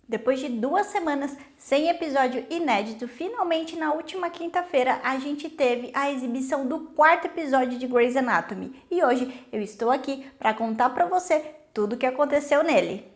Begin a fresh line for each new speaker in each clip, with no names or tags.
Depois de 2 semanas sem episódio inédito, finalmente na última quinta-feira a gente teve a exibição do 4º episódio de Grey's Anatomy. E hoje eu estou aqui para contar para você tudo o que aconteceu nele.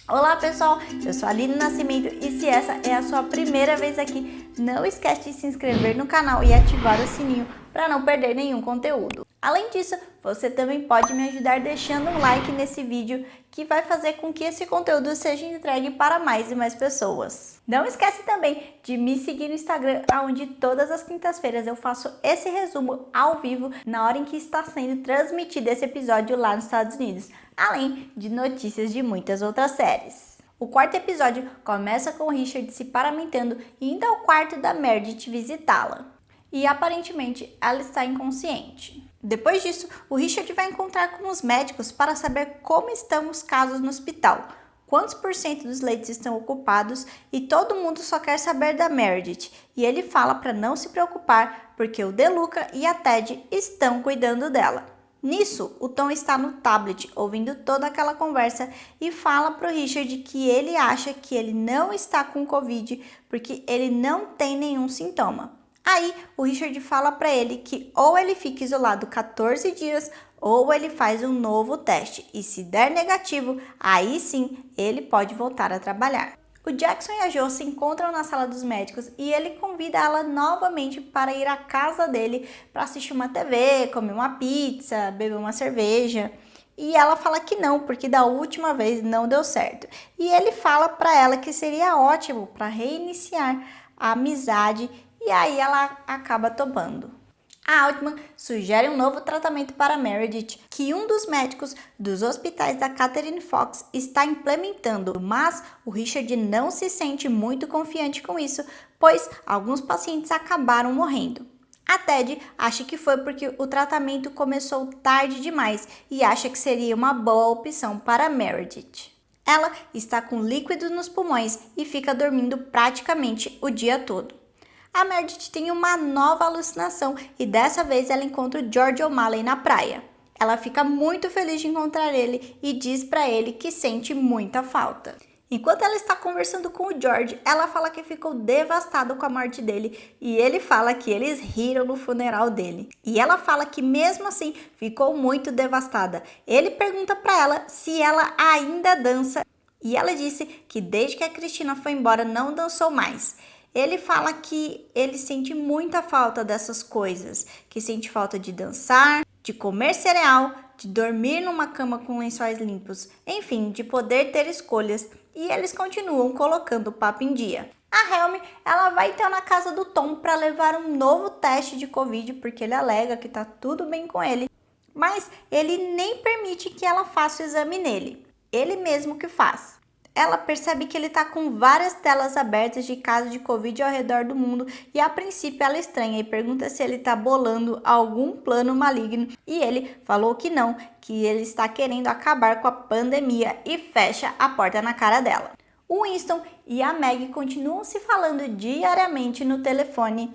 Olá pessoal, eu sou a Aline Nascimento e se essa é a sua primeira vez aqui, não esquece de se inscrever no canal e ativar o sininho para não perder nenhum conteúdo. Além disso, você também pode me ajudar deixando um like nesse vídeo que vai fazer com que esse conteúdo seja entregue para mais e mais pessoas. Não esquece também de me seguir no Instagram, onde todas as quintas-feiras eu faço esse resumo ao vivo na hora em que está sendo transmitido esse episódio lá nos Estados Unidos, além de notícias de muitas outras séries. O 4º episódio começa com o Richard se paramentando e indo ao quarto da Meredith visitá-la. E aparentemente ela está inconsciente. Depois disso, o Richard vai encontrar com os médicos para saber como estão os casos no hospital, quantos % dos leitos estão ocupados e todo mundo só quer saber da Meredith. E ele fala para não se preocupar porque o DeLuca e a Ted estão cuidando dela. Nisso, o Tom está no tablet ouvindo toda aquela conversa e fala para o Richard que ele acha que ele não está com Covid porque ele não tem nenhum sintoma. Aí, o Richard fala para ele que ou ele fica isolado 14 dias ou ele faz um novo teste e se der negativo, aí sim ele pode voltar a trabalhar. O Jackson e a Jo se encontram na sala dos médicos e ele convida ela novamente para ir à casa dele para assistir uma TV, comer uma pizza, beber uma cerveja. E ela fala que não, porque da última vez não deu certo. E ele fala para ela que seria ótimo para reiniciar a amizade. E aí ela acaba topando. A Altman sugere um novo tratamento para Meredith, que um dos médicos dos hospitais da Catherine Fox está implementando, mas o Richard não se sente muito confiante com isso, pois alguns pacientes acabaram morrendo. A Ted acha que foi porque o tratamento começou tarde demais e acha que seria uma boa opção para Meredith. Ela está com líquido nos pulmões e fica dormindo praticamente o dia todo. A Meredith tem uma nova alucinação e dessa vez ela encontra o George O'Malley na praia. Ela fica muito feliz de encontrar ele e diz para ele que sente muita falta. Enquanto ela está conversando com o George, ela fala que ficou devastada com a morte dele e ele fala que eles riram no funeral dele. E ela fala que mesmo assim ficou muito devastada. Ele pergunta para ela se ela ainda dança e ela disse que desde que a Cristina foi embora não dançou mais. Ele fala que ele sente muita falta dessas coisas, que sente falta de dançar, de comer cereal, de dormir numa cama com lençóis limpos, enfim, de poder ter escolhas. E eles continuam colocando o papo em dia. A Helmy, ela vai então na casa do Tom para levar um novo teste de Covid, porque ele alega que tá tudo bem com ele, mas ele nem permite que ela faça o exame nele, ele mesmo que faz. Ela percebe que ele está com várias telas abertas de casos de Covid ao redor do mundo e a princípio ela estranha e pergunta se ele está bolando algum plano maligno e ele falou que não, que ele está querendo acabar com a pandemia e fecha a porta na cara dela. O Winston e a Meg continuam se falando diariamente no telefone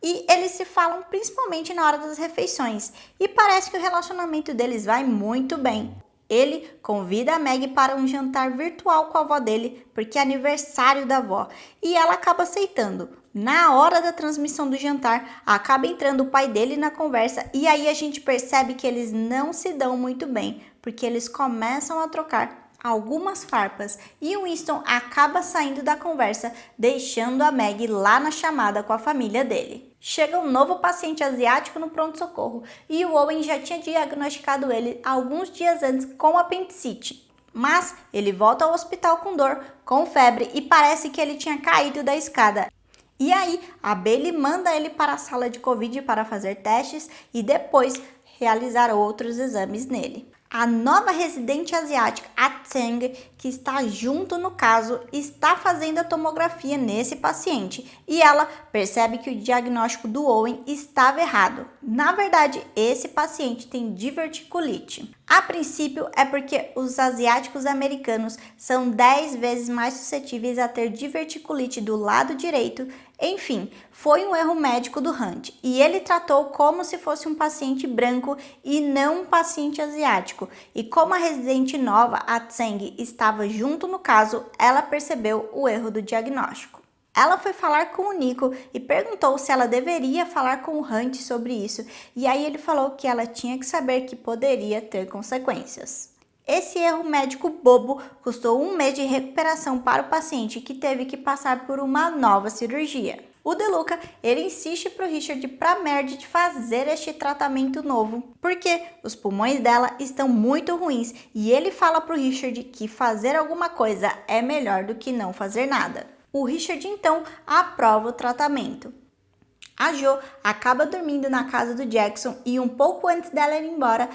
e eles se falam principalmente na hora das refeições e parece que o relacionamento deles vai muito bem. Ele convida a Meg para um jantar virtual com a avó dele, porque é aniversário da avó, e ela acaba aceitando. Na hora da transmissão do jantar, acaba entrando o pai dele na conversa, e aí a gente percebe que eles não se dão muito bem, porque eles começam a trocar algumas farpas, e o Winston acaba saindo da conversa, deixando a Meg lá na chamada com a família dele. Chega um novo paciente asiático no pronto-socorro e o Owen já tinha diagnosticado ele alguns dias antes com apendicite. Mas ele volta ao hospital com dor, com febre e parece que ele tinha caído da escada. E aí a Bailey manda ele para a sala de Covid para fazer testes e depois realizar outros exames nele. A nova residente asiática, a Tseng, que está junto no caso, está fazendo a tomografia nesse paciente e ela percebe que o diagnóstico do Owen estava errado. Na verdade, esse paciente tem diverticulite. A princípio é porque os asiáticos americanos são 10 vezes mais suscetíveis a ter diverticulite do lado direito. Enfim, foi um erro médico do Hunt e ele tratou como se fosse um paciente branco e não um paciente asiático. E como a residente nova, a Tseng, estava junto no caso, ela percebeu o erro do diagnóstico. Ela foi falar com o Nico e perguntou se ela deveria falar com o Hunt sobre isso, e aí ele falou que ela tinha que saber que poderia ter consequências. Esse erro médico bobo custou 1 mês de recuperação para o paciente, que teve que passar por uma nova cirurgia. O DeLuca, ele insiste para o Richard para Meredith fazer este tratamento novo, porque os pulmões dela estão muito ruins, e ele fala para o Richard que fazer alguma coisa é melhor do que não fazer nada. O Richard então aprova o tratamento. A Jo acaba dormindo na casa do Jackson e um pouco antes dela ir embora,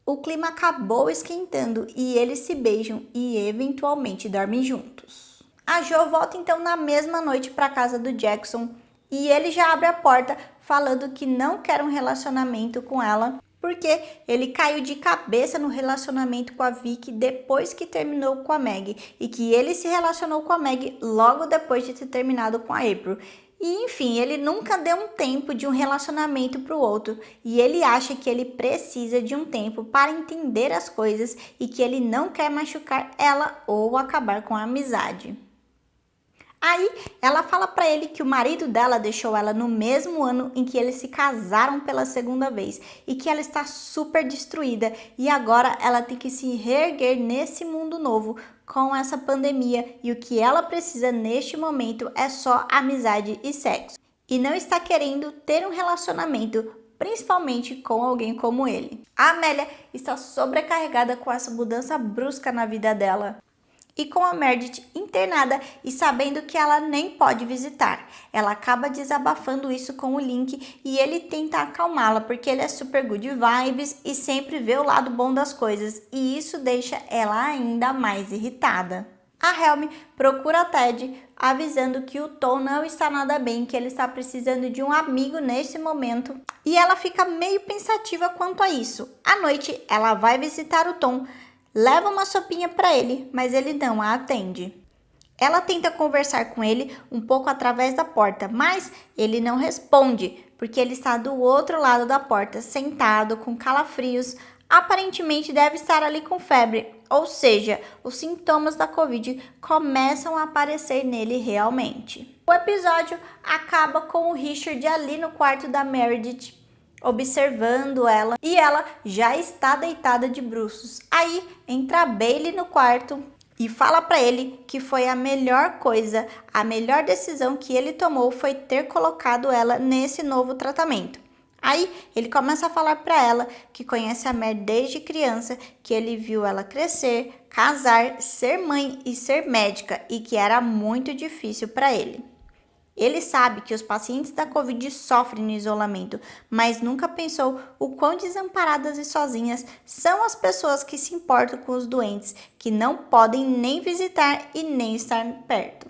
o clima acabou esquentando e eles se beijam e eventualmente dormem juntos. A Jo volta então na mesma noite para a casa do Jackson e ele já abre a porta falando que não quer um relacionamento com ela, porque ele caiu de cabeça no relacionamento com a Vicky depois que terminou com a Meg, e que ele se relacionou com a Meg logo depois de ter terminado com a April. E enfim, ele nunca deu um tempo de um relacionamento para o outro, e ele acha que ele precisa de um tempo para entender as coisas e que ele não quer machucar ela ou acabar com a amizade. Aí ela fala para ele que o marido dela deixou ela no mesmo ano em que eles se casaram pela segunda vez e que ela está super destruída e agora ela tem que se reerguer nesse mundo novo com essa pandemia, e o que ela precisa neste momento é só amizade e sexo e não está querendo ter um relacionamento, principalmente com alguém como ele. A Amélia está sobrecarregada com essa mudança brusca na vida dela. E com a Meredith internada e sabendo que ela nem pode visitar, ela acaba desabafando isso com o Link e ele tenta acalmá-la porque ele é super good vibes e sempre vê o lado bom das coisas, e isso deixa ela ainda mais irritada. A Helm procura a Ted, avisando que o Tom não está nada bem, que ele está precisando de um amigo nesse momento, e ela fica meio pensativa quanto a isso. À noite, ela vai visitar o Tom, leva uma sopinha para ele, mas ele não a atende. Ela tenta conversar com ele um pouco através da porta, mas ele não responde, porque ele está do outro lado da porta, sentado, com calafrios. Aparentemente deve estar ali com febre, ou seja, os sintomas da Covid começam a aparecer nele realmente. O episódio acaba com o Richard ali no quarto da Meredith, observando ela, e ela já está deitada de bruços. Aí entra a Bailey no quarto e fala para ele que foi a melhor coisa, a melhor decisão que ele tomou foi ter colocado ela nesse novo tratamento. Aí ele começa a falar para ela que conhece a Mary desde criança, que ele viu ela crescer, casar, ser mãe e ser médica, e que era muito difícil para ele. Ele sabe que os pacientes da Covid sofrem no isolamento, mas nunca pensou o quão desamparadas e sozinhas são as pessoas que se importam com os doentes, que não podem nem visitar e nem estar perto.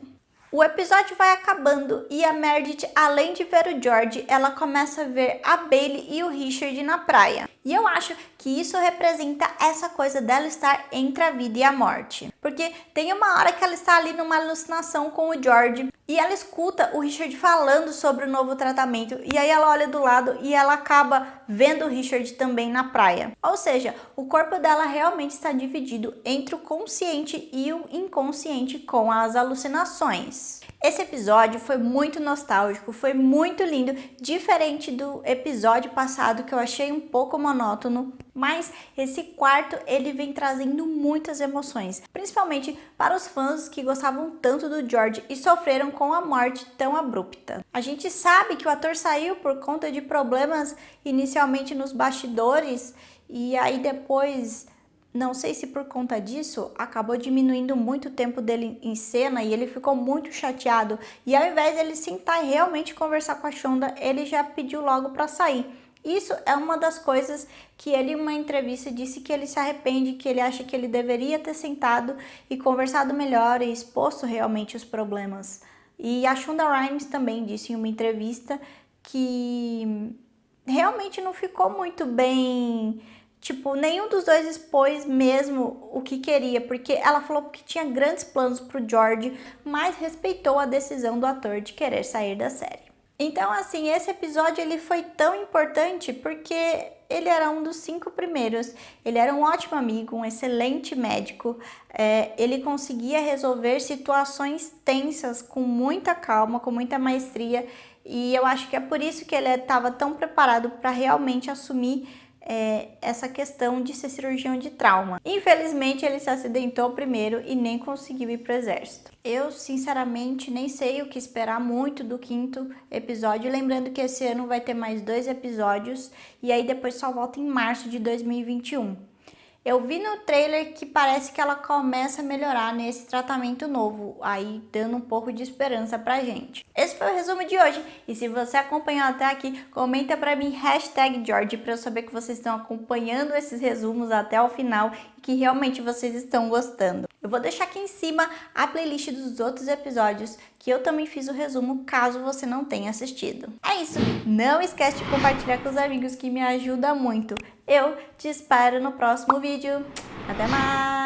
O episódio vai acabando e a Meredith, além de ver o George, ela começa a ver a Bailey e o Richard na praia. E eu acho que isso representa essa coisa dela estar entre a vida e a morte. Porque tem uma hora que ela está ali numa alucinação com o George e ela escuta o Richard falando sobre o novo tratamento. E aí ela olha do lado e ela acaba vendo o Richard também na praia. Ou seja, o corpo dela realmente está dividido entre o consciente e o inconsciente com as alucinações. Esse episódio foi muito nostálgico, foi muito lindo, diferente do episódio passado que eu achei um pouco monótono, mas esse quarto ele vem trazendo muitas emoções, principalmente para os fãs que gostavam tanto do George e sofreram com a morte tão abrupta. A gente sabe que o ator saiu por conta de problemas inicialmente nos bastidores e aí depois, não sei se por conta disso, acabou diminuindo muito o tempo dele em cena e ele ficou muito chateado. E ao invés de ele sentar e realmente conversar com a Shonda, ele já pediu logo para sair. Isso é uma das coisas que ele, em uma entrevista, disse que ele se arrepende, que ele acha que ele deveria ter sentado e conversado melhor e exposto realmente os problemas. E a Shonda Rhimes também disse em uma entrevista que realmente não ficou muito bem Tipo, nenhum dos dois expôs mesmo o que queria, porque ela falou que tinha grandes planos pro George, mas respeitou a decisão do ator de querer sair da série. Então, assim, esse episódio ele foi tão importante porque ele era um dos 5 primeiros. Ele era um ótimo amigo, um excelente médico. Ele conseguia resolver situações tensas com muita calma, com muita maestria. E eu acho que é por isso que ele estava tão preparado para realmente assumir essa questão de ser cirurgião de trauma. Infelizmente, ele se acidentou primeiro e nem conseguiu ir para o exército. Eu, sinceramente, nem sei o que esperar muito do 5º episódio, lembrando que esse ano vai ter mais 2 episódios e aí depois só volta em março de 2021. Eu vi no trailer que parece que ela começa a melhorar nesse tratamento novo, aí dando um pouco de esperança pra gente. Esse foi o resumo de hoje, e se você acompanhou até aqui, comenta pra mim #George pra eu saber que vocês estão acompanhando esses resumos até o final e que realmente vocês estão gostando. Eu vou deixar aqui em cima a playlist dos outros episódios, que eu também fiz o resumo caso você não tenha assistido. É isso, não esquece de compartilhar com os amigos que me ajuda muito. Eu te espero no próximo vídeo. Até mais!